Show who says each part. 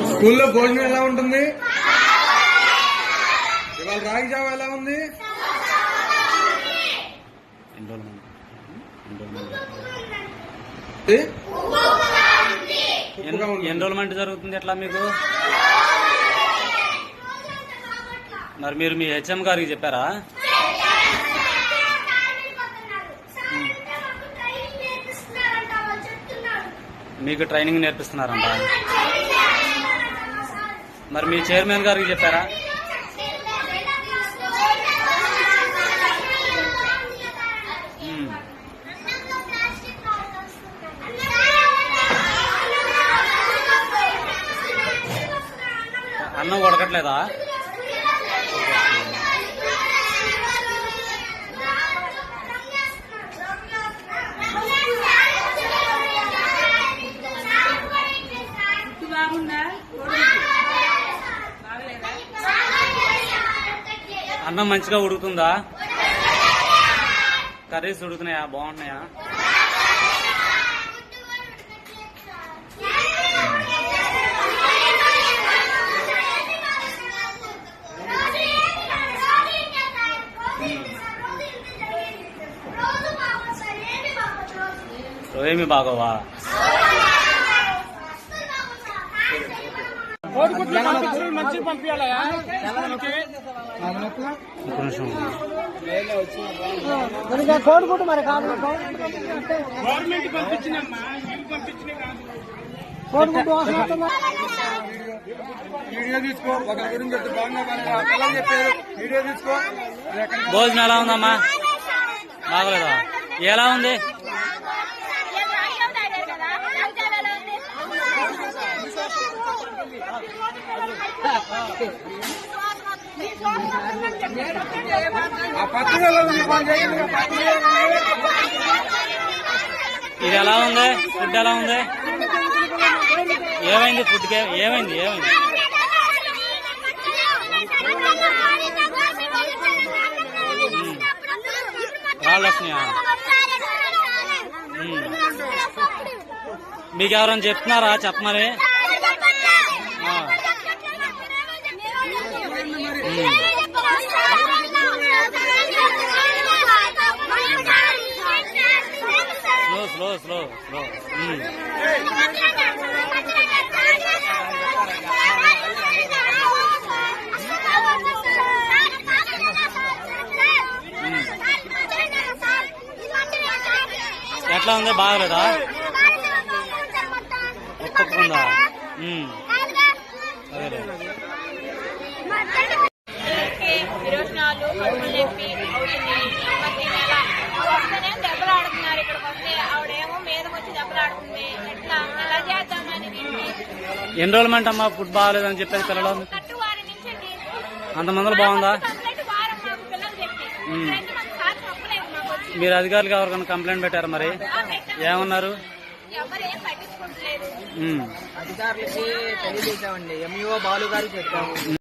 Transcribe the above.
Speaker 1: స్కూల్లో భోజనం ఎలా ఉంటుంది? ఇవాళ రాగి జావ ఎలా ఉంది?
Speaker 2: ఎన్రోల్మెంట్ జరుగుతుంది ఎట్లా మీకు? మరి మీరు మీ హెచ్ఎం గారికి చెప్పారా? మీకు ట్రైనింగ్ నేర్పిస్తున్నారంట. మరి మీ చైర్మన్ గారికి చెప్పారా? అన్నం ఉడకట్లేదా? అన్నం మంచిగా ఉడుకుతుందా? కర్రీస్ ఉడుకుతున్నాయా? బాగున్నాయా? ఏమి బాగోవా?
Speaker 3: కోడిగుడ్డు మరి కాదు, కోడిగుడ్డు
Speaker 1: వీడియో తీసుకో. ఒకరి గురించి చెప్తే బాగున్నా చెప్పారు. వీడియో తీసుకో.
Speaker 2: భోజనం ఎలా ఉందమ్మా? బాగలేదా? ఎలా ఉంది? ఇది ఎలా ఉంది? ఫుడ్ ఎలా ఉంది? ఏమైంది? ఫుడ్కి ఏమైంది? ఏమైంది? రాళ్ళు వస్తున్నాయా? మీకు ఎవరైనా చెప్తున్నారా చెప్పమని? Slow slow slow. ఎట్లా ఉంది? బాగలేదా? ఒప్పుకుందా? అదే
Speaker 4: విరోచనాలు కడుపులు చెప్పి వస్తేనే దెబ్బలు ఆడుతున్నారు. ఇక్కడికి వస్తే ఆవిడేమో మీదకి వచ్చి దెబ్బలు ఆడుతుంది. ఎట్లా ఎలా చేద్దామని
Speaker 2: ఎన్రోల్మెంట్ అమ్మా ఫుడ్ బాగాలేదని చెప్పేది పిల్లలు
Speaker 4: వారి నుంచి
Speaker 2: అంతమందిలో బాగుందా?
Speaker 4: వారం మాకు పిల్లలు చెప్పి 2 మంది సార్ చెప్పలేదు మాకు వచ్చి.
Speaker 2: మీరు అధికారులకు ఎవరికైనా కంప్లైంట్ పెట్టారా? మరి ఏమన్నారు?
Speaker 4: ఎవరేం పట్టించుకుంటలేదు.
Speaker 3: అధికారులకి తెలియజేశామండి. ఎంఈఓ బాలు గారికి చెప్పాము.